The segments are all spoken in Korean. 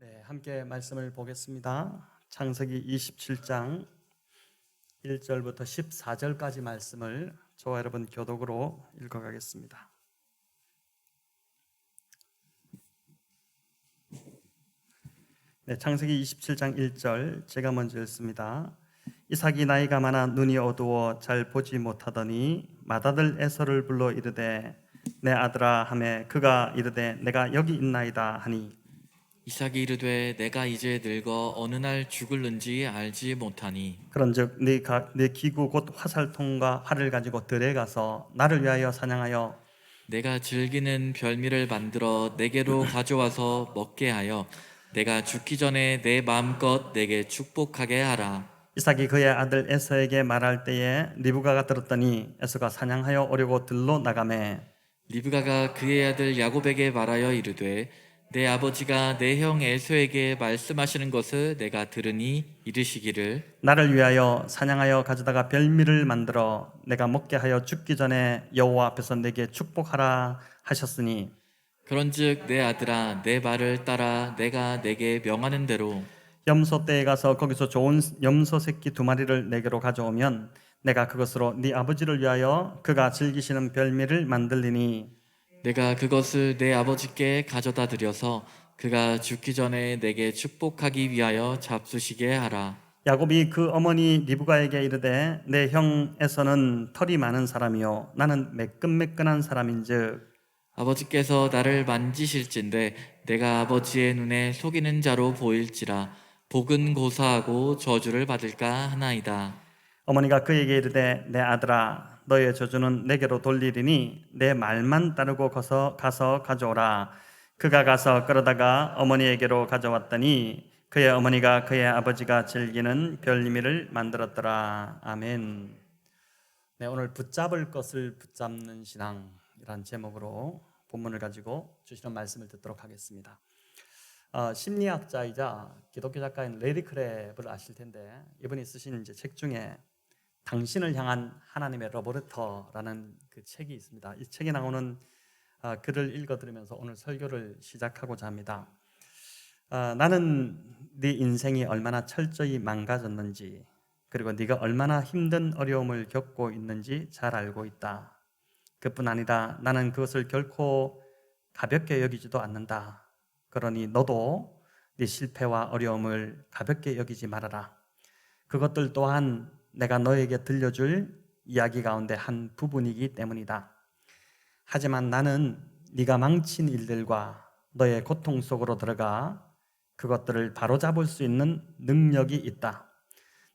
네, 함께 말씀을 보겠습니다. 창세기 27장 1절부터 14절까지 말씀을 저와 여러분 교독으로 읽어가겠습니다. 네, 창세기 27장 1절 제가 먼저 읽습니다. 이삭이 나이가 많아 눈이 어두워 잘 보지 못하더니 맏아들 에서를 불러 이르되 내 아들아 하매 그가 이르되 내가 여기 있나이다 하니 이삭이 이르되 내가 이제 늙어 어느 날 죽을는지 알지 못하니 그런즉 네 기구 곧 화살통과 활을 가지고 들에 가서 나를 위하여 사냥하여 내가 즐기는 별미를 만들어 내게로 가져와서 먹게 하여 내가 죽기 전에 내 마음껏 내게 축복하게 하라. 이삭이 그의 아들 에서에게 말할 때에 리브가가 들었더니 에서가 사냥하여 오려고 들로 나가매 리브가가 그의 아들 야곱에게 말하여 이르되 내 아버지가 내 형 에서에게 말씀하시는 것을 내가 들으니 이르시기를 나를 위하여 사냥하여 가져다가 별미를 만들어 내가 먹게 하여 죽기 전에 여호와 앞에서 내게 축복하라 하셨으니 그런즉 내 아들아 내 말을 따라 내가 내게 명하는 대로 염소 떼에 가서 거기서 좋은 염소 새끼 2마리를 내게로 가져오면 내가 그것으로 네 아버지를 위하여 그가 즐기시는 별미를 만들리니 내가 그것을 내 아버지께 가져다 드려서 그가 죽기 전에 내게 축복하기 위하여 잡수시게 하라. 야곱이 그 어머니 리브가에게 이르되 내 형 에서는 털이 많은 사람이요 나는 매끈매끈한 사람인즉 아버지께서 나를 만지실진데 내가 아버지의 눈에 속이는 자로 보일지라 복은 고사하고 저주를 받을까 하나이다. 어머니가 그에게 이르되 내 아들아 너의 저주는 내게로 돌리리니 내 말만 따르고 가서 가져오라. 그가 가서 끌어다가 어머니에게로 가져왔더니 그의 어머니가 그의 아버지가 즐기는 별미를 만들었더라. 아멘. 네, 오늘 붙잡을 것을 붙잡는 신앙이란 제목으로 본문을 가지고 주시는 말씀을 듣도록 하겠습니다. 심리학자이자 기독교 작가인 레리 크랩을 아실 텐데 이분이 쓰신 이제 책 중에 당신을 향한 하나님의 러브레터라는 그 책이 있습니다. 이 책에 나오는 글을 읽어드리면서 오늘 설교를 시작하고자 합니다. 나는 네 인생이 얼마나 철저히 망가졌는지 그리고 네가 얼마나 힘든 어려움을 겪고 있는지 잘 알고 있다. 그뿐 아니라 나는 그것을 결코 가볍게 여기지도 않는다. 그러니 너도 네 실패와 어려움을 가볍게 여기지 말아라. 그것들 또한 내가 너에게 들려줄 이야기 가운데 한 부분이기 때문이다. 하지만 나는 네가 망친 일들과 너의 고통 속으로 들어가 그것들을 바로잡을 수 있는 능력이 있다.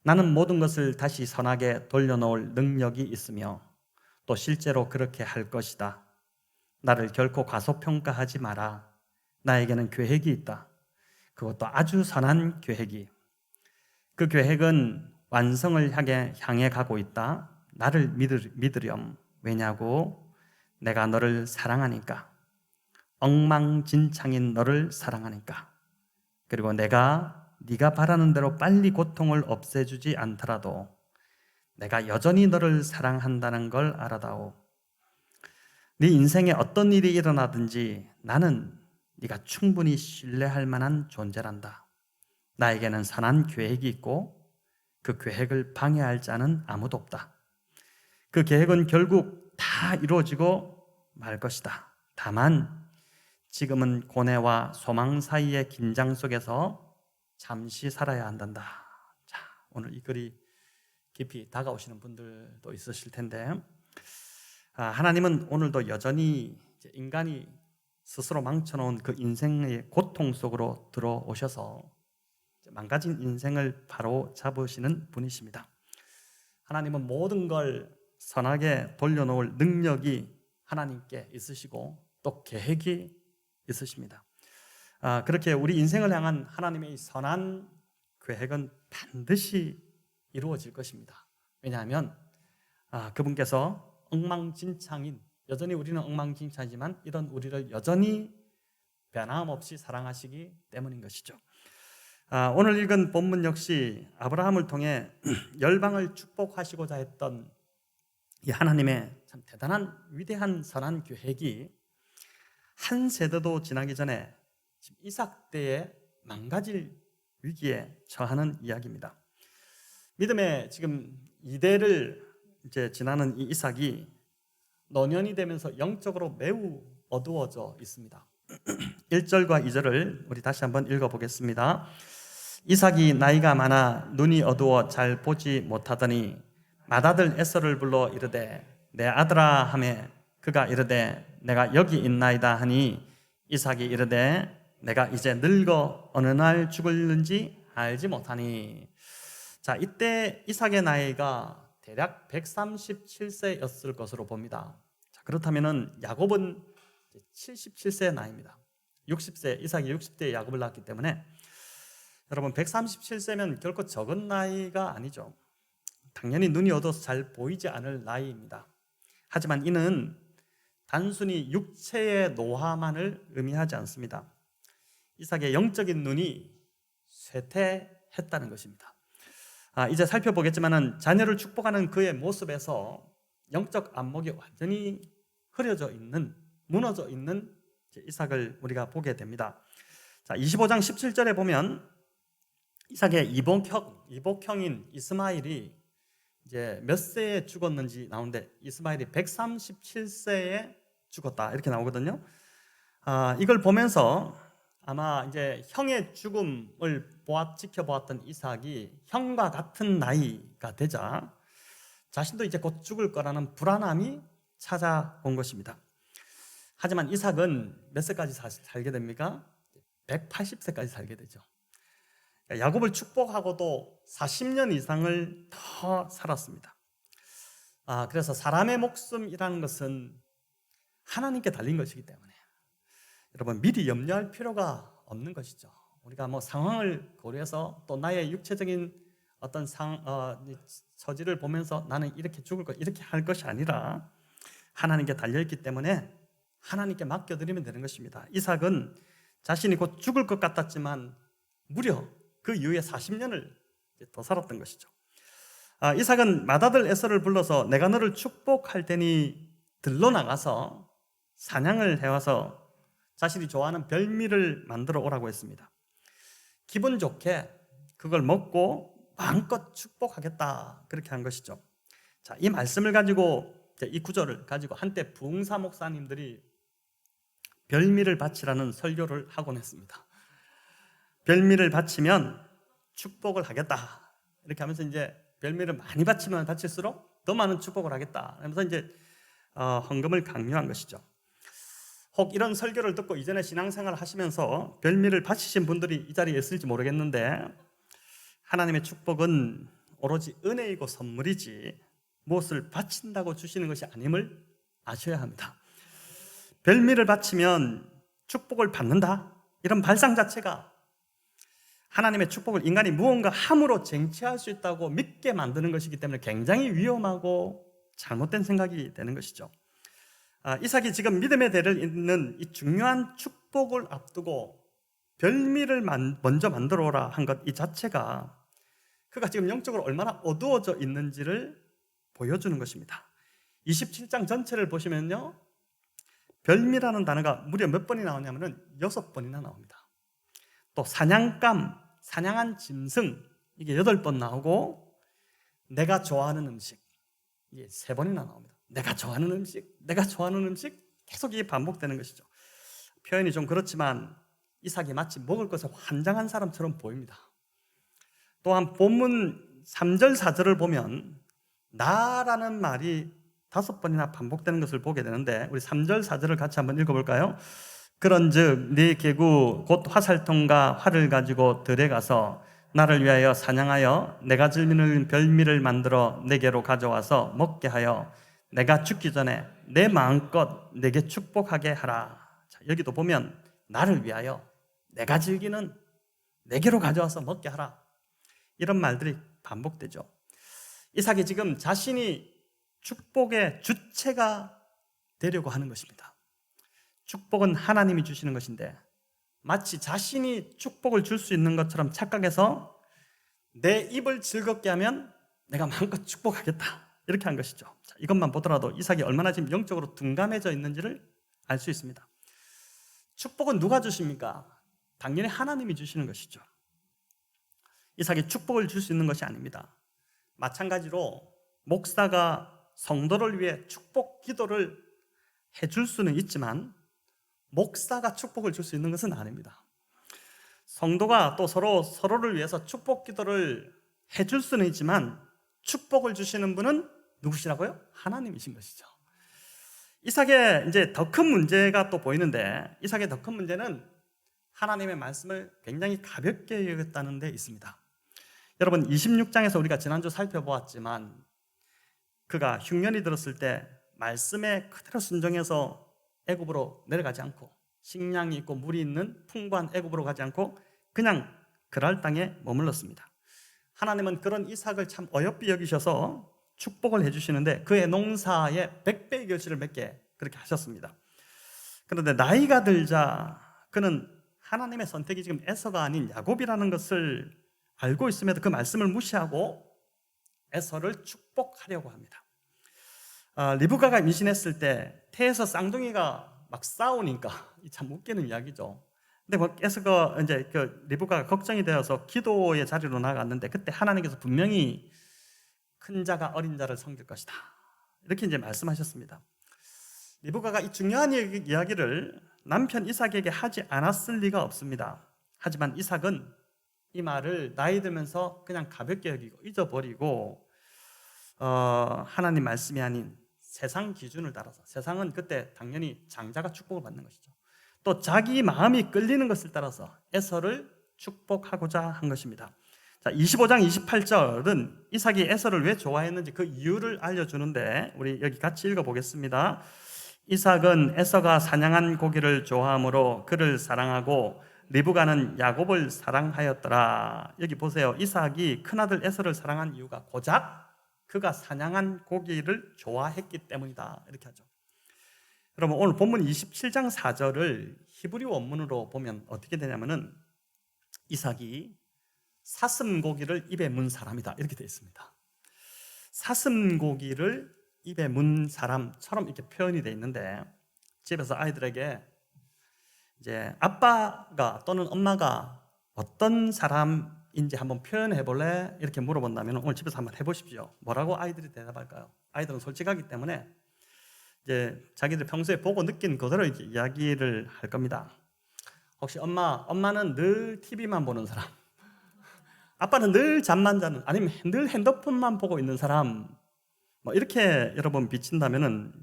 나는 모든 것을 다시 선하게 돌려놓을 능력이 있으며 또 실제로 그렇게 할 것이다. 나를 결코 과소평가하지 마라. 나에게는 계획이 있다. 그것도 아주 선한 계획이. 그 계획은 완성을 향해 가고 있다. 나를 믿으렴. 왜냐고? 내가 너를 사랑하니까. 엉망진창인 너를 사랑하니까. 그리고 네가 바라는 대로 빨리 고통을 없애주지 않더라도 내가 여전히 너를 사랑한다는 걸 알아다오. 네 인생에 어떤 일이 일어나든지 나는 네가 충분히 신뢰할 만한 존재란다. 나에게는 선한 계획이 있고 그 계획을 방해할 자는 아무도 없다. 그 계획은 결국 다 이루어지고 말 것이다. 다만 지금은 고뇌와 소망 사이의 긴장 속에서 잠시 살아야 한단다. 자, 오늘 이 글이 깊이 다가오시는 분들도 있으실 텐데 하나님은 오늘도 여전히 인간이 스스로 망쳐놓은 그 인생의 고통 속으로 들어오셔서 망가진 인생을 바로 잡으시는 분이십니다. 하나님은 모든 걸 선하게 돌려놓을 능력이 하나님께 있으시고 또 계획이 있으십니다. 그렇게 우리 인생을 향한 하나님의 선한 계획은 반드시 이루어질 것입니다. 왜냐하면 그분께서 엉망진창인 여전히 우리는 엉망진창이지만 이런 우리를 여전히 변함없이 사랑하시기 때문인 것이죠. 오늘 읽은 본문 역시 아브라함을 통해 열방을 축복하시고자 했던 이 하나님의 참 대단한 위대한 선한 계획이 한 세대도 지나기 전에 지금 이삭 때에 망가질 위기에 처하는 이야기입니다. 믿음의 지금 이대를 이제 지나는 이 이삭이 노년이 되면서 영적으로 매우 어두워져 있습니다. 1절과 2절을 우리 다시 한번 읽어보겠습니다. 이삭이 나이가 많아 눈이 어두워 잘 보지 못하더니 맏아들 에서를 불러 이르되 내 아들아 하매 그가 이르되 내가 여기 있나이다 하니 이삭이 이르되 내가 이제 늙어 어느 날 죽을는지 알지 못하니. 자, 이때 이삭의 나이가 대략 137세였을 것으로 봅니다. 자, 그렇다면은 야곱은 77세의 나이입니다. 60세, 이삭이 60세에 야곱을 낳았기 때문에 여러분 137세면 결코 적은 나이가 아니죠. 당연히 눈이 어두워서 잘 보이지 않을 나이입니다. 하지만 이는 단순히 육체의 노화만을 의미하지 않습니다. 이삭의 영적인 눈이 쇠퇴했다는 것입니다. 이제 살펴보겠지만 자녀를 축복하는 그의 모습에서 영적 안목이 완전히 흐려져 있는, 무너져 있는 이삭을 우리가 보게 됩니다. 자, 25장 17절에 보면 이삭의 이복형인 이스마엘이 이제 몇 세에 죽었는지 나오는데 이스마엘이 137세에 죽었다 이렇게 나오거든요. 이걸 보면서 아마 이제 형의 죽음을 지켜보았던 이삭이 형과 같은 나이가 되자 자신도 이제 곧 죽을 거라는 불안함이 찾아온 것입니다. 하지만 이삭은 몇 세까지 살게 됩니까? 180세까지 살게 되죠. 야곱을 축복하고도 40년 이상을 더 살았습니다. 그래서 사람의 목숨이라는 것은 하나님께 달린 것이기 때문에 여러분 미리 염려할 필요가 없는 것이죠. 우리가 뭐 상황을 고려해서 또 나의 육체적인 어떤 처지를 보면서 나는 이렇게 죽을 것, 이렇게 할 것이 아니라 하나님께 달려있기 때문에 하나님께 맡겨드리면 되는 것입니다. 이삭은 자신이 곧 죽을 것 같았지만 무려 그 이후에 40년을 더 살았던 것이죠. 이삭은 맏아들 에서를 불러서 내가 너를 축복할 테니 들러 나가서 사냥을 해와서 자신이 좋아하는 별미를 만들어 오라고 했습니다. 기분 좋게 그걸 먹고 마음껏 축복하겠다 그렇게 한 것이죠. 자, 이 말씀을 가지고 이 구절을 가지고 한때 부흥사 목사님들이 별미를 바치라는 설교를 하곤 했습니다. 별미를 바치면 축복을 하겠다 이렇게 하면서 이제 별미를 많이 바치면 바칠수록 더 많은 축복을 하겠다 하면서 이제 헌금을 강요한 것이죠. 혹 이런 설교를 듣고 이전에 신앙생활을 하시면서 별미를 바치신 분들이 이 자리에 있을지 모르겠는데 하나님의 축복은 오로지 은혜이고 선물이지 무엇을 바친다고 주시는 것이 아님을 아셔야 합니다. 별미를 바치면 축복을 받는다 이런 발상 자체가 하나님의 축복을 인간이 무언가 함으로 쟁취할 수 있다고 믿게 만드는 것이기 때문에 굉장히 위험하고 잘못된 생각이 되는 것이죠. 이삭이 지금 믿음의 대를 잇는 이 중요한 축복을 앞두고 별미를 먼저 만들어 오라 한 것 이 자체가 그가 지금 영적으로 얼마나 어두워져 있는지를 보여주는 것입니다. 27장 전체를 보시면요 별미라는 단어가 무려 몇 번이 나오냐면 6번이나 나옵니다. 또 사냥감, 사냥한 짐승 이게 8번 나오고 내가 좋아하는 음식 이게 3번이나 나옵니다. 내가 좋아하는 음식, 내가 좋아하는 음식 계속 이게 반복되는 것이죠. 표현이 좀 그렇지만 이삭이 마치 먹을 것에 환장한 사람처럼 보입니다. 또한 본문 3절 4절을 보면 나라는 말이 5번이나 반복되는 것을 보게 되는데 우리 3절 4절을 같이 한번 읽어볼까요? 그런즉 네 계구 곧 화살통과 활을 가지고 들에 가서 나를 위하여 사냥하여 내가 즐기는 별미를 만들어 내게로 가져와서 먹게 하여 내가 죽기 전에 내 마음껏 내게 축복하게 하라. 자, 여기도 보면 나를 위하여 내가 즐기는 내게로 가져와서 먹게 하라 이런 말들이 반복되죠. 이삭이 지금 자신이 축복의 주체가 되려고 하는 것입니다. 축복은 하나님이 주시는 것인데 마치 자신이 축복을 줄 수 있는 것처럼 착각해서 내 입을 즐겁게 하면 내가 마음껏 축복하겠다 이렇게 한 것이죠. 자, 이것만 보더라도 이삭이 얼마나 지금 영적으로 둔감해져 있는지를 알 수 있습니다. 축복은 누가 주십니까? 당연히 하나님이 주시는 것이죠. 이삭이 축복을 줄 수 있는 것이 아닙니다. 마찬가지로 목사가 성도를 위해 축복 기도를 해줄 수는 있지만 목사가 축복을 줄 수 있는 것은 아닙니다. 성도가 또 서로를 위해서 축복 기도를 해줄 수는 있지만 축복을 주시는 분은 누구시라고요? 하나님이신 것이죠. 이삭의 이제 더 큰 문제가 또 보이는데, 이삭의 더 큰 문제는 하나님의 말씀을 굉장히 가볍게 여겼다는 데 있습니다. 여러분, 26장에서 우리가 지난주 살펴보았지만 그가 흉년이 들었을 때 말씀에 그대로 순종해서 애굽으로 내려가지 않고 식량이 있고 물이 있는 풍부한 애굽으로 가지 않고 그냥 그랄 땅에 머물렀습니다. 하나님은 그런 이삭을 참 어여삐 여기셔서 축복을 해주시는데 그의 농사에 100배의 결실을 맺게 그렇게 하셨습니다. 그런데 나이가 들자 그는 하나님의 선택이 지금 에서가 아닌 야곱이라는 것을 알고 있음에도 그 말씀을 무시하고 에서를 축복하려고 합니다. 리브가가 임신했을 때 태에서 쌍둥이가 막 싸우니까 참 웃기는 이야기죠. 근데 에서가 이제 리브가가 걱정이 되어서 기도의 자리로 나갔는데 그때 하나님께서 분명히 큰 자가 어린 자를 섬길 것이다 이렇게 이제 말씀하셨습니다. 리브가가 이 중요한 이야기를 남편 이삭에게 하지 않았을 리가 없습니다. 하지만 이삭은 이 말을 나이 들면서 그냥 가볍게 여기고 잊어버리고 하나님 말씀이 아닌 세상 기준을 따라서, 세상은 그때 당연히 장자가 축복을 받는 것이죠. 또 자기 마음이 끌리는 것을 따라서 에서를 축복하고자 한 것입니다. 자, 25장 28절은 이삭이 에서를 왜 좋아했는지 그 이유를 알려주는데 우리 여기 같이 읽어보겠습니다. 이삭은 에서가 사냥한 고기를 좋아하므로 그를 사랑하고 리브가는 야곱을 사랑하였더라. 여기 보세요. 이삭이 큰아들 에서를 사랑한 이유가 고작 그가 사냥한 고기를 좋아했기 때문이다 이렇게 하죠. 여러분, 오늘 본문 27장 4절을 히브리 원문으로 보면 어떻게 되냐면은 이삭이 사슴고기를 입에 문 사람이다 이렇게 되어 있습니다. 사슴고기를 입에 문 사람처럼 이렇게 표현이 되어 있는데, 집에서 아이들에게 이제 아빠가 또는 엄마가 어떤 사람인지 한번 표현해 볼래? 이렇게 물어본다면 오늘 집에서 한번 해보십시오. 뭐라고 아이들이 대답할까요? 아이들은 솔직하기 때문에 이제 자기들 평소에 보고 느낀 그대로 이제 이야기를 할 겁니다. 혹시 엄마는 늘 TV만 보는 사람, 아빠는 늘 잠만 자는, 아니면 늘 핸드폰만 보고 있는 사람, 뭐 이렇게 여러분 비친다면은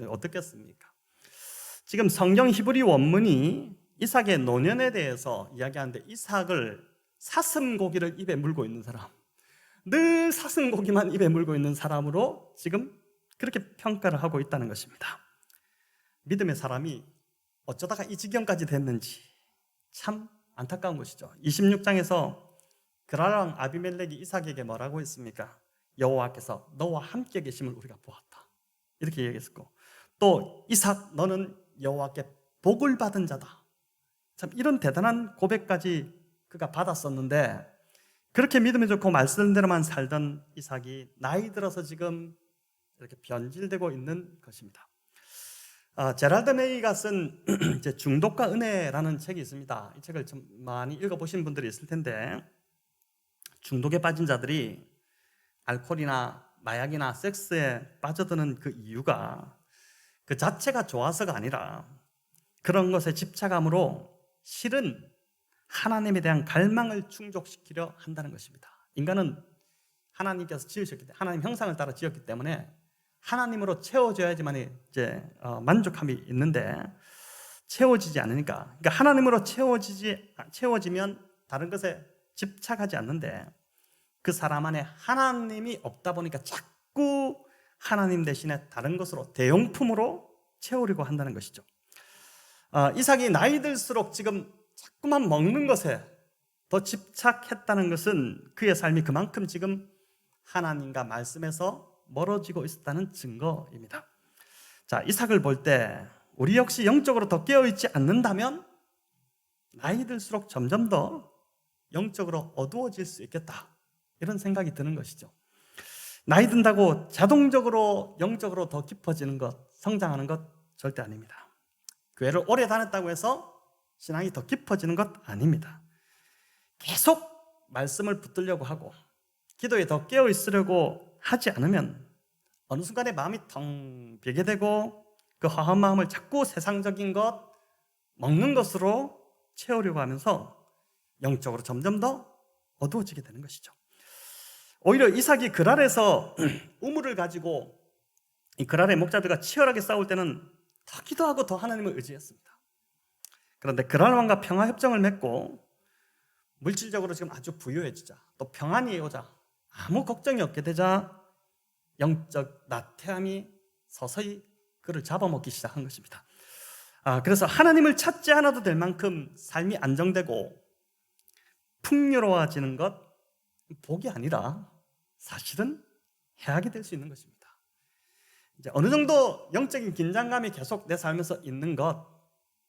어떻겠습니까? 지금 성경 히브리 원문이 이삭의 노년에 대해서 이야기하는데 이삭을 사슴고기를 입에 물고 있는 사람, 늘 사슴고기만 입에 물고 있는 사람으로 지금 그렇게 평가를 하고 있다는 것입니다. 믿음의 사람이 어쩌다가 이 지경까지 됐는지 참 안타까운 것이죠. 26장에서 그랄왕 아비멜렉이 이삭에게 뭐라고 했습니까? 여호와께서 너와 함께 계심을 우리가 보았다 이렇게 얘기했고, 또 이삭 너는 여호와께 복을 받은 자다. 참 이런 대단한 고백까지 그가 받았었는데 그렇게 믿음이 좋고 말씀대로만 살던 이삭이 나이 들어서 지금 이렇게 변질되고 있는 것입니다. 제랄드 메이가 쓴 중독과 은혜라는 책이 있습니다. 이 책을 좀 많이 읽어보신 분들이 있을 텐데, 중독에 빠진 자들이 알코올이나 마약이나 섹스에 빠져드는 그 이유가 그 자체가 좋아서가 아니라 그런 것에 집착함으로 실은 하나님에 대한 갈망을 충족시키려 한다는 것입니다. 인간은 하나님께서 지으셨기 때문에, 하나님 형상을 따라 지었기 때문에 하나님으로 채워져야지만 이제 만족함이 있는데 채워지지 않으니까, 그러니까 하나님으로 채워지면 다른 것에 집착하지 않는데 그 사람 안에 하나님이 없다 보니까 자꾸 하나님 대신에 다른 것으로, 대용품으로 채우려고 한다는 것이죠. 이삭이 나이 들수록 지금 자꾸만 먹는 것에 더 집착했다는 것은 그의 삶이 그만큼 지금 하나님과 말씀에서 멀어지고 있었다는 증거입니다. 자, 이삭을 볼 때 우리 역시 영적으로 더 깨어있지 않는다면 나이 들수록 점점 더 영적으로 어두워질 수 있겠다 이런 생각이 드는 것이죠. 나이 든다고 자동적으로 영적으로 더 깊어지는 것, 성장하는 것 절대 아닙니다. 교회를 오래 다녔다고 해서 신앙이 더 깊어지는 것 아닙니다. 계속 말씀을 붙들려고 하고 기도에 더 깨어 있으려고 하지 않으면 어느 순간에 마음이 텅 비게 되고 그 허한 마음을 자꾸 세상적인 것, 먹는 것으로 채우려고 하면서 영적으로 점점 더 어두워지게 되는 것이죠. 오히려 이삭이 그랄에서 우물을 가지고 이 그랄의 목자들과 치열하게 싸울 때는 더 기도하고 더 하나님을 의지했습니다. 그런데 그랄 왕과 평화 협정을 맺고 물질적으로 지금 아주 부유해지자, 또 평안이 오자, 아무 걱정이 없게 되자 영적 나태함이 서서히 그를 잡아먹기 시작한 것입니다. 그래서 하나님을 찾지 않아도 될 만큼 삶이 안정되고 풍요로워지는 것, 복이 아니라 사실은 해악이 될 수 있는 것입니다. 이제 어느 정도 영적인 긴장감이 계속 내 삶에서 있는 것,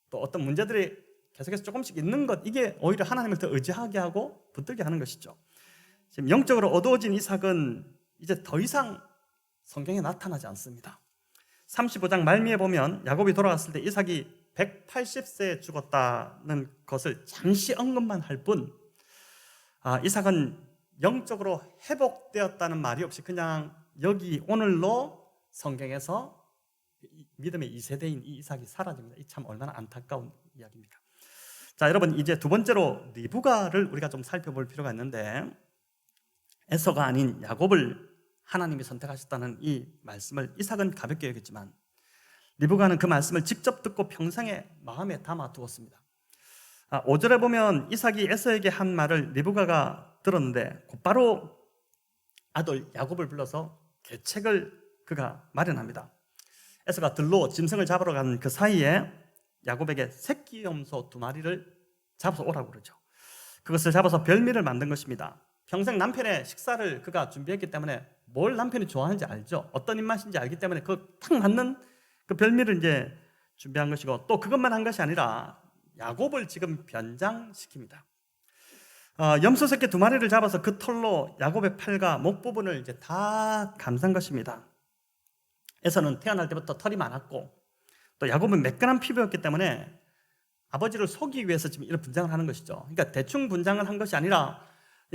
또 어떤 문제들이 계속해서 조금씩 있는 것, 이게 오히려 하나님을 더 의지하게 하고 붙들게 하는 것이죠. 지금 영적으로 어두워진 이삭은 이제 더 이상 성경에 나타나지 않습니다. 35장 말미에 보면 야곱이 돌아갔을 때 이삭이 180세에 죽었다는 것을 잠시 언급만 할 뿐, 이삭은 영적으로 회복되었다는 말이 없이 그냥 여기 오늘로 성경에서 믿음의 2세대인 이 이삭이 사라집니다. 이 참 얼마나 안타까운 이야기입니까? 자, 여러분, 이제 두 번째로 리브가를 우리가 좀 살펴볼 필요가 있는데, 에서가 아닌 야곱을 하나님이 선택하셨다는 이 말씀을 이삭은 가볍게 여겼지만 리브가는 그 말씀을 직접 듣고 평생에 마음에 담아두었습니다. 5절에 보면 이삭이 에서에게 한 말을 리브가가 들었는데 곧바로 아들 야곱을 불러서 계책을 그가 마련합니다. 에서가 들로 짐승을 잡으러 가는 그 사이에 야곱에게 새끼 염소 2마리를 잡아서 오라고 그러죠. 그것을 잡아서 별미를 만든 것입니다. 평생 남편의 식사를 그가 준비했기 때문에 뭘 남편이 좋아하는지 알죠. 어떤 입맛인지 알기 때문에 그 딱 맞는 그 별미를 이제 준비한 것이고, 또 그것만 한 것이 아니라 야곱을 지금 변장시킵니다. 염소 새끼 2마리를 잡아서 그 털로 야곱의 팔과 목 부분을 이제 다 감싼 것입니다. 에서는 태어날 때부터 털이 많았고 또 야곱은 매끈한 피부였기 때문에 아버지를 속이기 위해서 지금 이런 분장을 하는 것이죠. 그러니까 대충 분장을 한 것이 아니라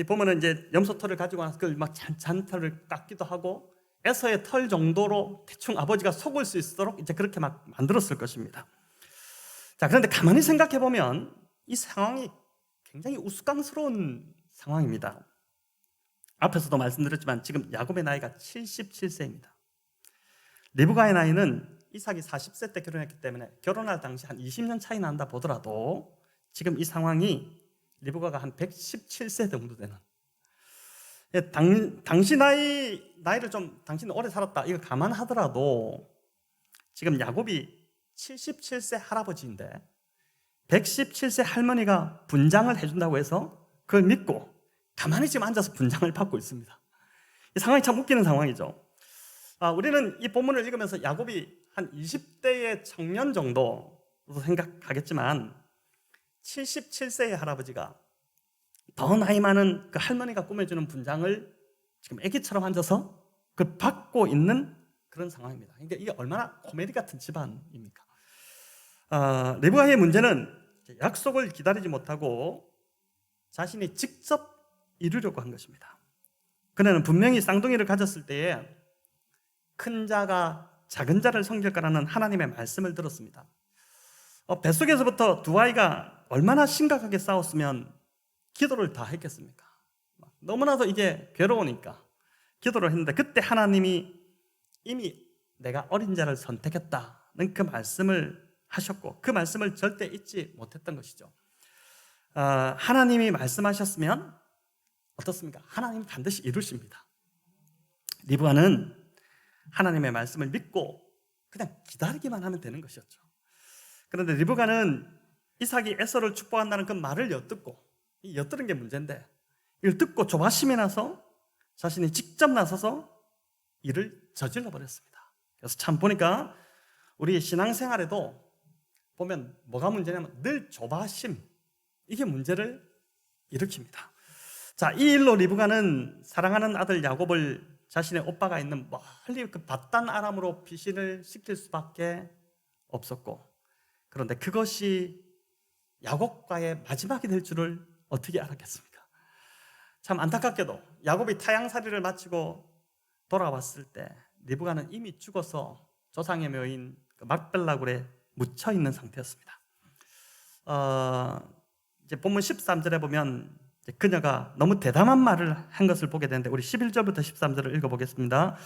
보면은 이제 염소털을 가지고 나서 그걸 막 잔털을 깎기도 하고 에서의 털 정도로 대충 아버지가 속을 수 있도록 이제 그렇게 막 만들었을 것입니다. 자, 그런데 가만히 생각해 보면 이 상황이 굉장히 우스꽝스러운 상황입니다. 앞에서도 말씀드렸지만 지금 야곱의 나이가 77세입니다. 리브가의 나이는 이삭이 40세 때 결혼했기 때문에 결혼할 당시 한 20년 차이 난다 보더라도 지금 이 상황이 리브가가 한 117세 정도 되는, 당신 나이를 좀 당신은 오래 살았다 이거 감안하더라도 지금 야곱이 77세 할아버지인데 117세 할머니가 분장을 해준다고 해서 그걸 믿고 가만히 지금 앉아서 분장을 받고 있습니다. 이 상황이 참 웃기는 상황이죠. 우리는 이 본문을 읽으면서 야곱이 한 20대의 청년 정도로 생각하겠지만 77세의 할아버지가 더 나이 많은 그 할머니가 꾸며주는 분장을 지금 아기처럼 앉아서 그 받고 있는 그런 상황입니다. 그러니까 이게 얼마나 코미디 같은 집안입니까? 리브가의 문제는 약속을 기다리지 못하고 자신이 직접 이루려고 한 것입니다. 그녀는 분명히 쌍둥이를 가졌을 때에 큰 자가 작은 자를 섬길 거라는 하나님의 말씀을 들었습니다. 뱃속에서부터 두 아이가 얼마나 심각하게 싸웠으면 기도를 다 했겠습니까? 너무나도 이게 괴로우니까 기도를 했는데 그때 하나님이 이미 내가 어린 자를 선택했다는 그 말씀을 하셨고 그 말씀을 절대 잊지 못했던 것이죠. 하나님이 말씀하셨으면 어떻습니까? 하나님이 반드시 이루십니다. 리브가는 하나님의 말씀을 믿고 그냥 기다리기만 하면 되는 것이었죠. 그런데 리브가는 이삭이 에서를 축복한다는 그 말을 엿듣고, 이 엿들은 게 문제인데 이걸 듣고 조바심이 나서 자신이 직접 나서서 일을 저질러 버렸습니다. 그래서 참 보니까 우리 신앙생활에도 보면 뭐가 문제냐면 늘 조바심, 이게 문제를 일으킵니다. 자, 이 일로 리브가는 사랑하는 아들 야곱을 자신의 오빠가 있는 멀리 그 밧단 아람으로 피신을 시킬 수밖에 없었고, 그런데 그것이 야곱과의 마지막이 될 줄을 어떻게 알았겠습니까? 참 안타깝게도 야곱이 타향살이를 마치고 돌아왔을 때 리브가는 이미 죽어서 조상의 묘인 막벨라굴에 묻혀 있는 상태였습니다. 이제 본문 13절에 보면 그녀가 너무 대담한 말을 한 것을 보게 되는데 우리 11절부터 13절을 읽어보겠습니다.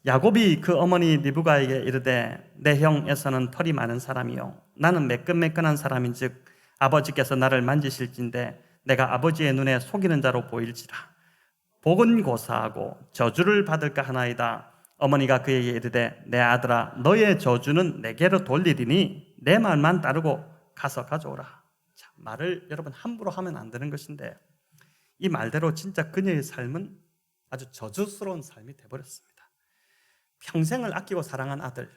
야곱이 그 어머니 리브가에게 이르되 내 형 에서는 털이 많은 사람이요 나는 매끈매끈한 사람인즉 아버지께서 나를 만지실진데 내가 아버지의 눈에 속이는 자로 보일지라 복은 고사하고 저주를 받을까 하나이다. 어머니가 그에게 이르되 내 아들아 너의 저주는 내게로 돌리리니 내 말만 따르고 가서 가져오라. 자, 말을 여러분 함부로 하면 안 되는 것인데 이 말대로 진짜 그녀의 삶은 아주 저주스러운 삶이 되어버렸습니다. 평생을 아끼고 사랑한 아들,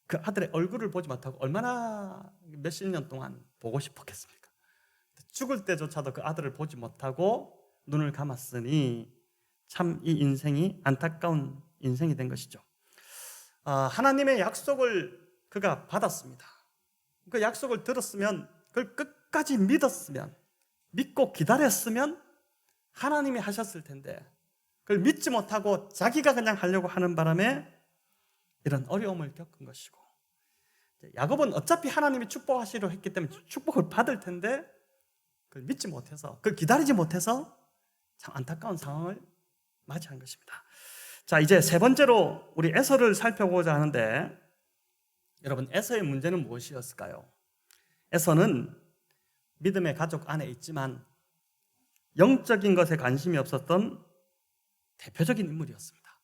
그 아들의 얼굴을 보지 못하고 얼마나 몇십 년 동안 보고 싶었겠습니까? 죽을 때조차도 그 아들을 보지 못하고 눈을 감았으니 참 이 인생이 안타까운 인생이 된 것이죠. 하나님의 약속을 그가 받았습니다. 그 약속을 들었으면 그걸 끝까지 믿었으면 믿고 기다렸으면 하나님이 하셨을 텐데 그걸 믿지 못하고 자기가 그냥 하려고 하는 바람에 이런 어려움을 겪은 것이고 야곱은 어차피 하나님이 축복하시려 했기 때문에 축복을 받을 텐데 그걸 믿지 못해서 그걸 기다리지 못해서 참 안타까운 상황을 맞이한 것입니다. 자, 이제 세 번째로 우리 에서를 살펴보고자 하는데 여러분 에서의 문제는 무엇이었을까요? 에서는 믿음의 가족 안에 있지만 영적인 것에 관심이 없었던 대표적인 인물이었습니다.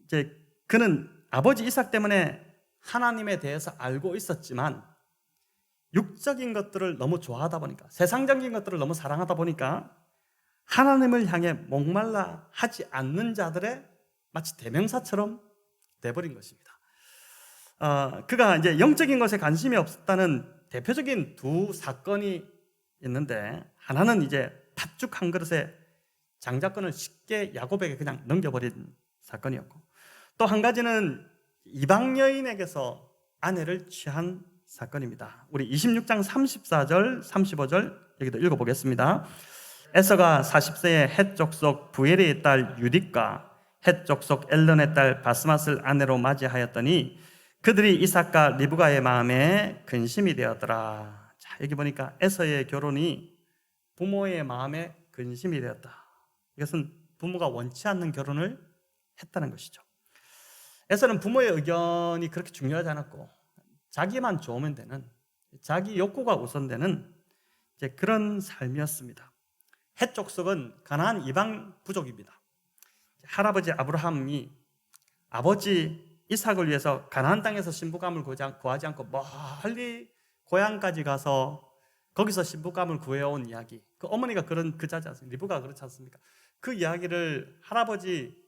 이제 그는 아버지 이삭 때문에 하나님에 대해서 알고 있었지만 육적인 것들을 너무 좋아하다 보니까 세상적인 것들을 너무 사랑하다 보니까 하나님을 향해 목말라 하지 않는 자들의 마치 대명사처럼 돼버린 것입니다. 그가 이제 영적인 것에 관심이 없었다는 대표적인 두 사건이 있는데 하나는 이제 팥죽 한 그릇에 장자권을 쉽게 야곱에게 그냥 넘겨버린 사건이었고 또 한 가지는 이방 여인에게서 아내를 취한 사건입니다. 우리 26장 34절 35절 여기도 읽어보겠습니다. 에서가 40세에 헷 족속 부엘의 딸 유딕과 헷 족속 엘론의 딸 바스맛을 아내로 맞이하였더니 그들이 이삭과 리브가의 마음에 근심이 되었더라. 자, 여기 보니까 에서의 결혼이 부모의 마음에 근심이 되었다. 이것은 부모가 원치 않는 결혼을 했다는 것이죠. 에서는 부모의 의견이 그렇게 중요하지 않았고 자기만 좋으면 되는 자기 욕구가 우선되는 이제 그런 삶이었습니다. 헷 족속은 가나안 이방 부족입니다. 할아버지 아브라함이 아버지 이삭을 위해서 가나안 땅에서 신부감을 구하지 않고 멀리 고향까지 가서 거기서 신부감을 구해온 이야기. 그 어머니가 그런 그자지 않습니까? 리브가 그렇지 않습니까? 그 이야기를 할아버지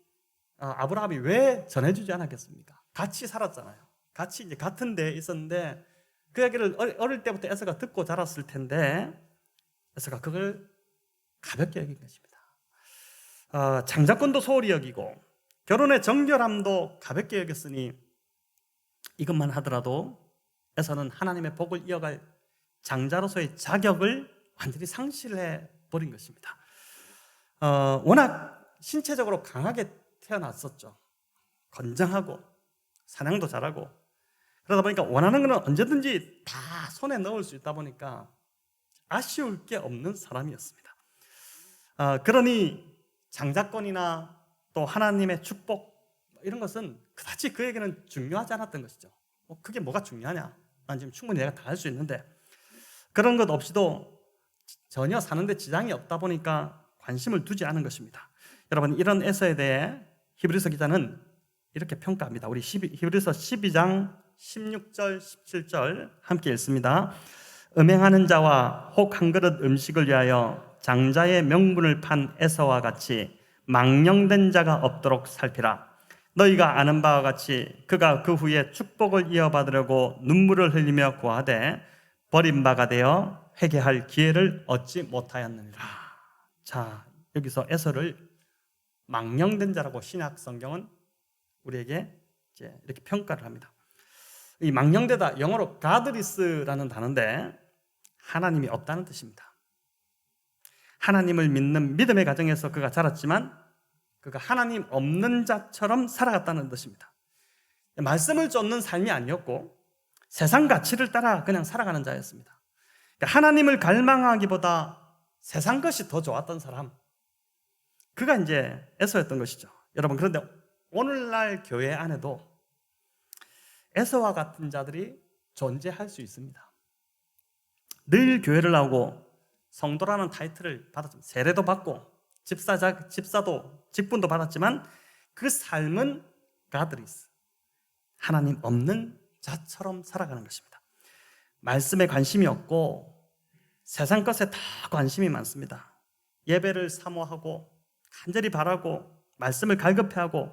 아브라함이 왜 전해주지 않았겠습니까? 같이 살았잖아요. 같이 이제 같은 데에 있었는데 그 이야기를 어릴 때부터 에서가 듣고 자랐을 텐데 에서가 그걸 가볍게 여긴 것입니다. 장자권도 소홀히 여기고 결혼의 정결함도 가볍게 여겼으니 이것만 하더라도 에서는 하나님의 복을 이어갈 장자로서의 자격을 완전히 상실해 버린 것입니다. 워낙 신체적으로 강하게 태어났었죠. 건장하고 사냥도 잘하고 그러다 보니까 원하는 것은 언제든지 다 손에 넣을 수 있다 보니까 아쉬울 게 없는 사람이었습니다. 그러니 장자권이나 또 하나님의 축복 이런 것은 그다지 그에게는 중요하지 않았던 것이죠. 그게 뭐가 중요하냐? 난 지금 충분히 내가 다 할 수 있는데 그런 것 없이도 전혀 사는데 지장이 없다 보니까 관심을 두지 않은 것입니다. 여러분 이런 에서에 대해 히브리서 기자는 이렇게 평가합니다. 우리 히브리서 12장 16절 17절 함께 읽습니다. 음행하는 자와 혹 한 그릇 음식을 위하여 장자의 명분을 판 에서와 같이 망령된 자가 없도록 살피라. 너희가 아는 바와 같이 그가 그 후에 축복을 이어받으려고 눈물을 흘리며 구하되 버림바가 되어 회개할 기회를 얻지 못하였느니라. 자, 여기서 에서를 망령된 자라고 신약 성경은 우리에게 이제 이렇게 평가를 합니다. 이 망령되다, 영어로 godless라는 단어인데 하나님이 없다는 뜻입니다. 하나님을 믿는 믿음의 가정에서 그가 자랐지만 그가 하나님 없는 자처럼 살아갔다는 뜻입니다. 말씀을 쫓는 삶이 아니었고 세상 가치를 따라 그냥 살아가는 자였습니다. 그러니까 하나님을 갈망하기보다 세상 것이 더 좋았던 사람, 그가 이제 에서였던 것이죠. 여러분, 그런데 오늘날 교회 안에도 에서와 같은 자들이 존재할 수 있습니다. 늘 교회를 나오고 성도라는 타이틀을 받았지만, 세례도 받고 집사도 직분도 받았지만 그 삶은 가드리스, 하나님 없는 자처럼 살아가는 것입니다. 말씀에 관심이 없고 세상 것에 다 관심이 많습니다. 예배를 사모하고 간절히 바라고 말씀을 갈급해하고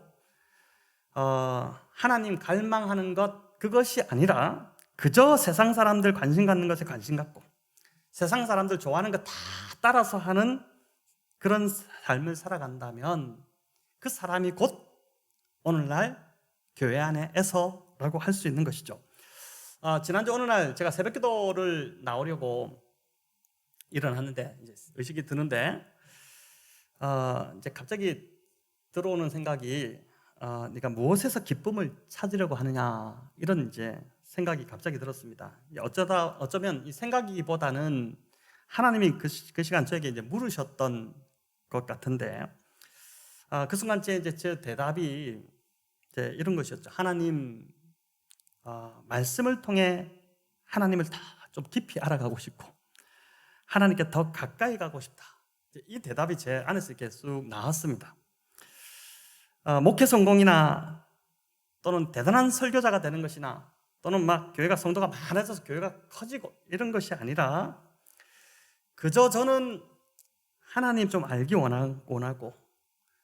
하나님 갈망하는 것, 그것이 아니라 그저 세상 사람들 관심 갖는 것에 관심 갖고 세상 사람들 좋아하는 것 다 따라서 하는 그런 삶을 살아간다면 그 사람이 곧 오늘날 교회 안에 에서라고 할 수 있는 것이죠. 지난주 어느 날 제가 새벽 기도를 나오려고 일어났는데 이제 의식이 드는데 이제 갑자기 들어오는 생각이 네가 무엇에서 기쁨을 찾으려고 하느냐, 이런 이제 생각이 갑자기 들었습니다. 어쩌면 이 생각이보다는 하나님이 그 시간 저에게 이제 물으셨던 것 같은데 그 순간 제 대답이 이제 이런 것이었죠. 하나님, 말씀을 통해 하나님을 더 좀 깊이 알아가고 싶고 하나님께 더 가까이 가고 싶다. 이 대답이 제 안에서 이렇게 쑥 나왔습니다. 목회 성공이나 또는 대단한 설교자가 되는 것이나 또는 막 교회가 성도가 많아져서 교회가 커지고 이런 것이 아니라 그저 저는 하나님 좀 알기 원하고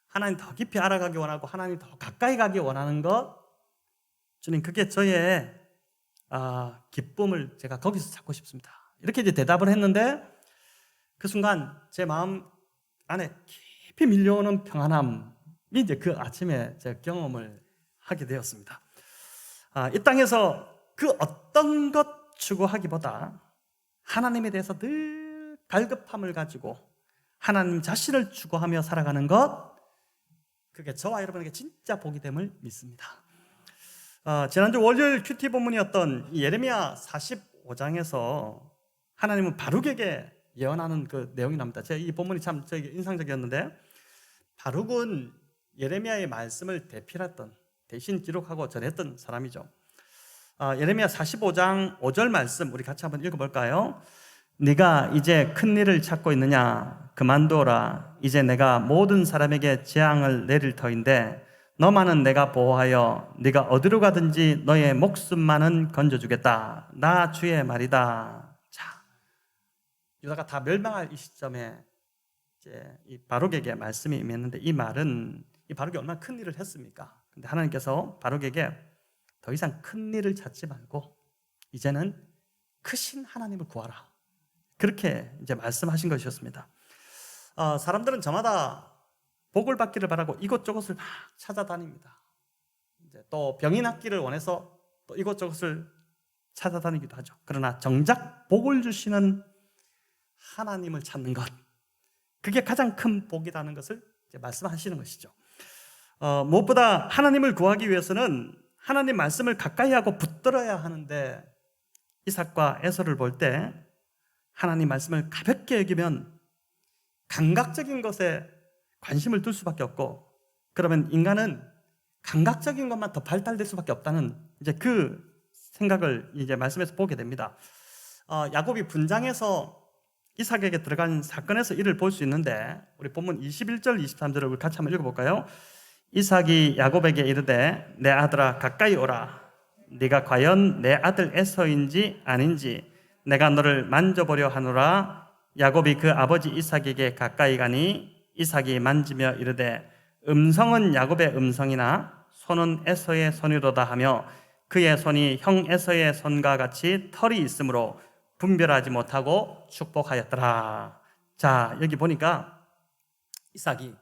하나님 더 깊이 알아가기 원하고 하나님 더 가까이 가기 원하는 것, 주님, 그게 저의 기쁨을 제가 거기서 찾고 싶습니다. 이렇게 이제 대답을 했는데 그 순간 제 마음 안에 깊이 밀려오는 평안함이 이제 그 아침에 제가 경험을 하게 되었습니다. 이 땅에서 그 어떤 것 추구하기보다 하나님에 대해서 늘 갈급함을 가지고 하나님 자신을 추구하며 살아가는 것, 그게 저와 여러분에게 진짜 복이 됨을 믿습니다. 지난주 월요일 큐티 본문이었던 예레미야 45장에서 하나님은 바룩에게 예언하는 그 내용이 나옵니다. 제가 이 본문이 참 저에게 인상적이었는데, 바룩은 예레미야의 말씀을 대신 기록하고 전했던 사람이죠. 예레미야 45장 5절 말씀 우리 같이 한번 읽어볼까요? 네가 이제 큰 일을 찾고 있느냐? 그만두어라. 이제 내가 모든 사람에게 재앙을 내릴 터인데 너만은 내가 보호하여 네가 어디로 가든지 너의 목숨만은 건져주겠다. 나 주의 말이다. 자, 유다가 다 멸망할 이 시점에 이제 이 바룩에게 말씀이 임했는데, 이 말은 이 바룩이 얼마나 큰 일을 했습니까? 근데 하나님께서 바룩에게 더 이상 큰 일을 찾지 말고 이제는 크신 하나님을 구하라, 그렇게 이제 말씀하신 것이었습니다. 사람들은 저마다 복을 받기를 바라고 이곳저곳을 막 찾아다닙니다. 이제 또 병이 낫기를 원해서 또 이곳저곳을 찾아다니기도 하죠. 그러나 정작 복을 주시는 하나님을 찾는 것, 그게 가장 큰 복이라는 것을 이제 말씀하시는 것이죠. 무엇보다 하나님을 구하기 위해서는 하나님 말씀을 가까이 하고 붙들어야 하는데, 이삭과 에서를 볼 때 하나님 말씀을 가볍게 여기면 감각적인 것에 관심을 둘 수밖에 없고, 그러면 인간은 감각적인 것만 더 발달될 수밖에 없다는 이제 그 생각을 이제 말씀에서 보게 됩니다. 야곱이 분장해서 이삭에게 들어간 사건에서 이를 볼 수 있는데, 우리 본문 21절 23절을 우리 같이 한번 읽어볼까요? 이삭이 야곱에게 이르되 내 아들아 가까이 오라. 네가 과연 내 아들 에서인지 아닌지 내가 너를 만져보려 하노라. 야곱이 그 아버지 이삭에게 가까이 가니 이삭이 만지며 이르되 음성은 야곱의 음성이나 손은 에서의 손이로다 하며 그의 손이 형 에서의 손과 같이 털이 있으므로 분별하지 못하고 축복하였더라. 자, 여기 보니까 이삭이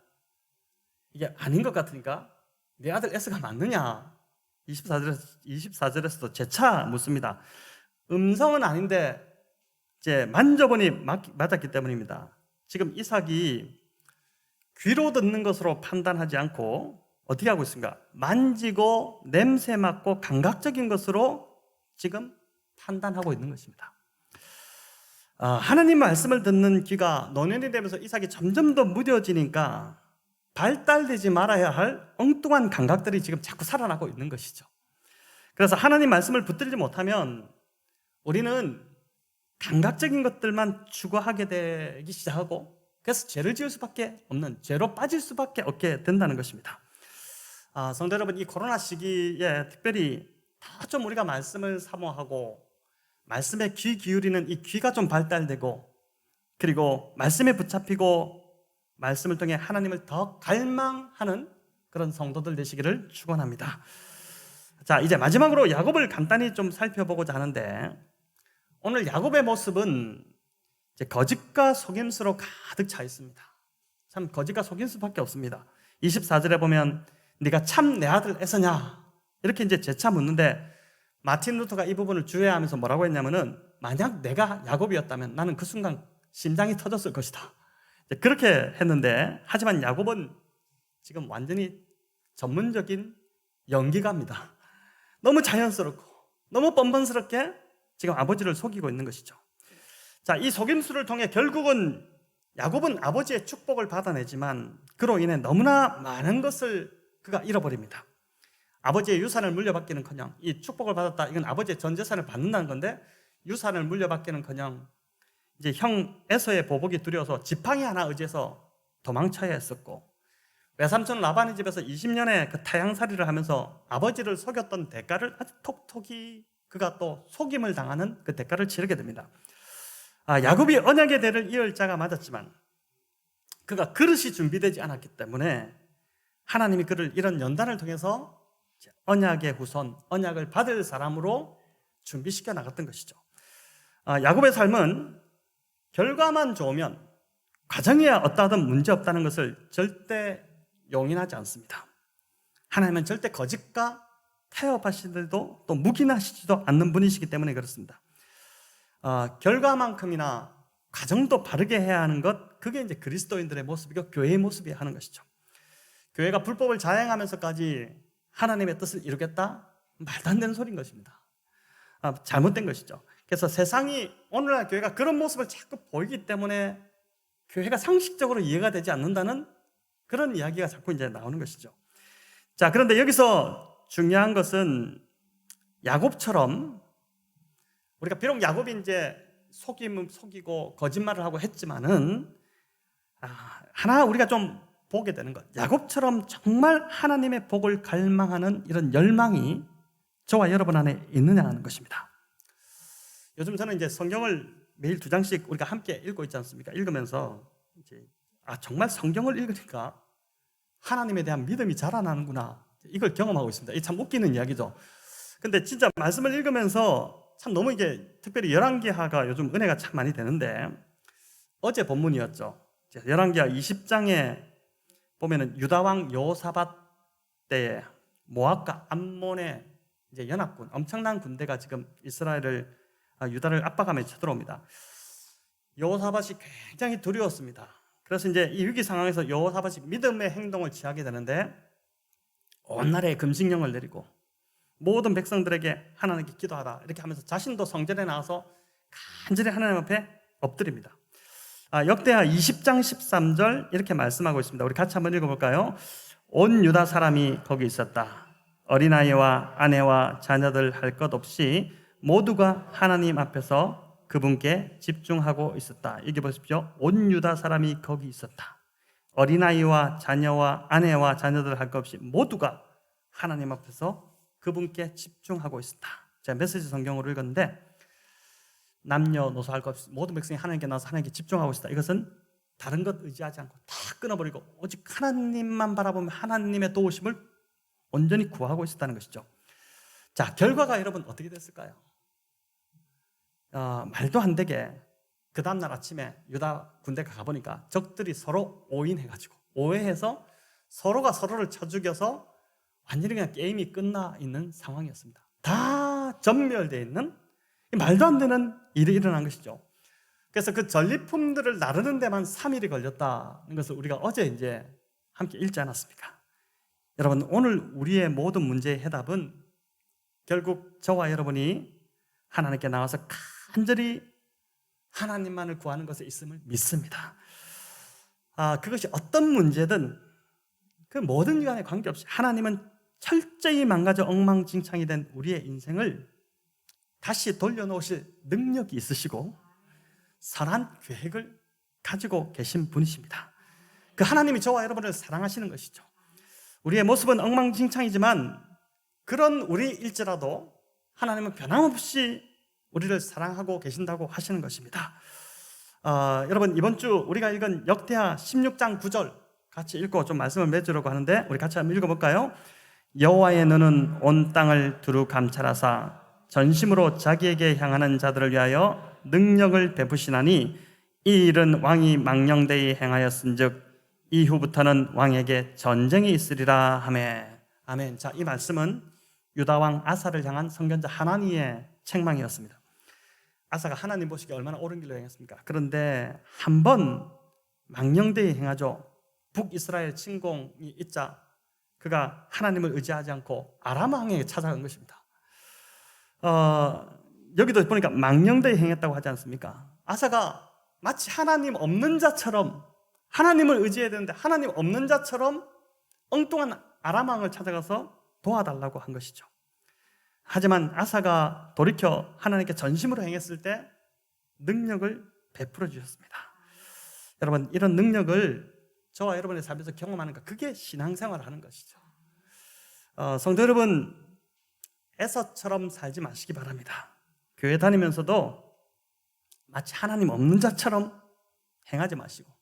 이게 아닌 것 같으니까 내 아들 에서가 맞느냐? 24절에서도 재차 묻습니다. 음성은 아닌데 이제 만져보니 맞았기 때문입니다. 지금 이삭이 귀로 듣는 것으로 판단하지 않고 어떻게 하고 있습니까? 만지고 냄새 맡고 감각적인 것으로 지금 판단하고 있는 것입니다. 하나님 말씀을 듣는 귀가 노년이 되면서 이삭이 점점 더 무뎌지니까 발달되지 말아야 할 엉뚱한 감각들이 지금 자꾸 살아나고 있는 것이죠. 그래서 하나님 말씀을 붙들지 못하면 우리는 감각적인 것들만 추구하게 되기 시작하고, 그래서 죄를 지을 수밖에 없는, 죄로 빠질 수밖에 없게 된다는 것입니다. 성도 여러분, 이 코로나 시기에 특별히 다 좀 우리가 말씀을 사모하고 말씀에 귀 기울이는 이 귀가 좀 발달되고, 그리고 말씀에 붙잡히고 말씀을 통해 하나님을 더 갈망하는 그런 성도들 되시기를 축원합니다. 자, 이제 마지막으로 야곱을 간단히 좀 살펴보고자 하는데, 오늘 야곱의 모습은 이제 거짓과 속임수로 가득 차 있습니다. 참 거짓과 속임수밖에 없습니다. 24절에 보면 네가 참 내 아들 에서냐? 이렇게 이제 재차 묻는데, 마틴 루터가 이 부분을 주의하면서 뭐라고 했냐면은, 만약 내가 야곱이었다면 나는 그 순간 심장이 터졌을 것이다. 그렇게 했는데, 하지만 야곱은 지금 완전히 전문적인 연기가입니다. 너무 자연스럽고 너무 뻔뻔스럽게 지금 아버지를 속이고 있는 것이죠. 자, 이 속임수를 통해 결국은 야곱은 아버지의 축복을 받아내지만 그로 인해 너무나 많은 것을 그가 잃어버립니다. 아버지의 유산을 물려받기는커녕, 이 축복을 받았다, 이건 아버지의 전 재산을 받는다는 건데, 유산을 물려받기는커녕 이제 형 에서의 보복이 두려워서 지팡이 하나 의지해서 도망쳐야 했었고, 외삼촌 라반의 집에서 20년의 그 타향살이를 하면서 아버지를 속였던 대가를 아주 톡톡히 그가 또 속임을 당하는 그 대가를 치르게 됩니다. 야곱이 언약의 대를 이을 자가 맞았지만 그가 그릇이 준비되지 않았기 때문에 하나님이 그를 이런 연단을 통해서 언약의 후손, 언약을 받을 사람으로 준비시켜 나갔던 것이죠. 야곱의 삶은 결과만 좋으면, 과정에 어떠하든 문제 없다는 것을 절대 용인하지 않습니다. 하나님은 절대 거짓과 타협하시더라도 또 묵인하시지도 않는 분이시기 때문에 그렇습니다. 결과만큼이나 과정도 바르게 해야 하는 것, 그게 이제 그리스도인들의 모습이고 교회의 모습이 하는 것이죠. 교회가 불법을 자행하면서까지 하나님의 뜻을 이루겠다? 말도 안 되는 소리인 것입니다. 잘못된 것이죠. 그래서 세상이, 오늘날 교회가 그런 모습을 자꾸 보이기 때문에 교회가 상식적으로 이해가 되지 않는다는 그런 이야기가 자꾸 이제 나오는 것이죠. 자, 그런데 여기서 중요한 것은 야곱처럼, 우리가 비록 야곱이 이제 속이고 거짓말을 하고 했지만은 하나 우리가 좀 보게 되는 것, 야곱처럼 정말 하나님의 복을 갈망하는 이런 열망이 저와 여러분 안에 있느냐 하는 것입니다. 요즘 저는 이제 성경을 매일 2장씩 우리가 함께 읽고 있지 않습니까? 읽으면서 이제 정말 성경을 읽으니까 하나님에 대한 믿음이 자라나는구나, 이걸 경험하고 있습니다. 이게 참 웃기는 이야기죠. 근데 진짜 말씀을 읽으면서 참 너무 이게, 특별히 열왕기하가 요즘 은혜가 참 많이 되는데, 어제 본문이었죠. 열왕기하 20장에 보면은 유다왕 여호사밧 때에 모압과 암몬의 이제 연합군, 엄청난 군대가 지금 유다를 압박하며 쳐들어옵니다. 여호사밧이 굉장히 두려웠습니다. 그래서 이제 이 위기 상황에서 여호사밧이 믿음의 행동을 취하게 되는데, 온 나라에 금식령을 내리고 모든 백성들에게 하나님께 기도하라 이렇게 하면서 자신도 성전에 나와서 간절히 하나님 앞에 엎드립니다. 역대하 20장 13절 이렇게 말씀하고 있습니다. 우리 같이 한번 읽어볼까요? 온 유다 사람이 거기 있었다. 어린아이와 아내와 자녀들 할 것 없이 모두가 하나님 앞에서 그분께 집중하고 있었다. 읽어보십시오. 온 유다 사람이 거기 있었다. 어린아이와 자녀와 아내와 자녀들 할 것 없이 모두가 하나님 앞에서 그분께 집중하고 있었다. 제가 메시지 성경으로 읽었는데, 남녀노소 할 것 없이 모든 백성이 하나님께 나와서 하나님께 집중하고 있었다. 이것은 다른 것 의지하지 않고 다 끊어버리고 오직 하나님만 바라보며 하나님의 도우심을 온전히 구하고 있었다는 것이죠. 자, 결과가 여러분 어떻게 됐을까요? 말도 안 되게 그 다음날 아침에 유다 군대가 가보니까 적들이 서로 오인해가지고 오해해서 서로가 서로를 쳐 죽여서 완전히 그냥 게임이 끝나 있는 상황이었습니다. 다 전멸되어 있는 말도 안 되는 일이 일어난 것이죠. 그래서 그 전리품들을 나르는 데만 3일이 걸렸다는 것을 우리가 어제 이제 함께 읽지 않았습니까? 여러분, 오늘 우리의 모든 문제의 해답은 결국 저와 여러분이 하나님께 나와서 간절히 하나님만을 구하는 것에 있음을 믿습니다. 그것이 어떤 문제든 그 모든 이간에 관계없이 하나님은 철저히 망가져 엉망진창이 된 우리의 인생을 다시 돌려놓으실 능력이 있으시고 선한 계획을 가지고 계신 분이십니다. 그 하나님이 저와 여러분을 사랑하시는 것이죠. 우리의 모습은 엉망진창이지만 그런 우리일지라도 하나님은 변함없이 우리를 사랑하고 계신다고 하시는 것입니다. 여러분, 이번 주 우리가 읽은 역대하 16장 9절 같이 읽고 좀 말씀을 맺으려고 하는데 우리 같이 한번 읽어볼까요? 여호와의 눈은 온 땅을 두루 감찰하사 전심으로 자기에게 향하는 자들을 위하여 능력을 베푸시나니 이 일은 왕이 망령되이 행하였은즉 이후부터는 왕에게 전쟁이 있으리라 하매. 아멘. 자, 이 말씀은 유다 왕 아사를 향한 선견자 하나니의 책망이었습니다. 아사가 하나님 보시기에 얼마나 옳은 길로 행했습니까? 그런데 한 번 망령되이 행하죠. 북이스라엘 침공이 있자 그가 하나님을 의지하지 않고 아람 왕에게 찾아간 것입니다. 여기도 보니까 망령되이 행했다고 하지 않습니까? 아사가 마치 하나님 없는 자처럼, 하나님을 의지해야 되는데 하나님 없는 자처럼 엉뚱한 아람 왕을 찾아가서 도와달라고 한 것이죠. 하지만 아사가 돌이켜 하나님께 전심으로 행했을 때 능력을 베풀어 주셨습니다. 여러분, 이런 능력을 저와 여러분의 삶에서 경험하는 것, 그게 신앙생활을 하는 것이죠. 성도 여러분, 에서처럼 살지 마시기 바랍니다. 교회 다니면서도 마치 하나님 없는 자처럼 행하지 마시고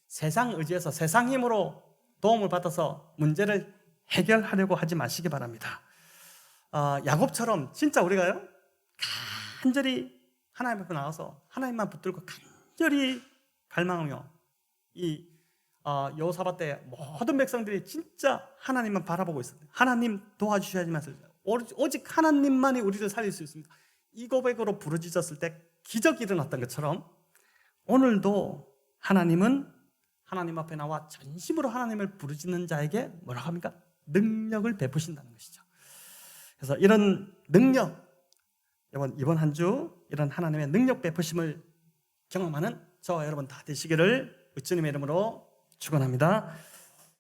세상 의지해서 세상 힘으로 도움을 받아서 문제를 해결하려고 하지 마시기 바랍니다. 야곱처럼 진짜 우리가요 간절히 하나님 앞에 나와서 하나님만 붙들고 간절히 갈망하며 이 여호사밧 때 모든 백성들이 진짜 하나님만 바라보고 있었는데 하나님 도와주셔야지만 오직 하나님만이 우리를 살릴 수 있습니다. 이 고백으로 부르짖었을 때 기적이 일어났던 것처럼 오늘도 하나님은 하나님 앞에 나와 전심으로 하나님을 부르짖는 자에게 뭐라고 합니까? 능력을 베푸신다는 것이죠. 그래서 이런 능력, 이번 한 주 이런 하나님의 능력 베푸심을 경험하는 저와 여러분 다 되시기를 주님의 이름으로 축원합니다.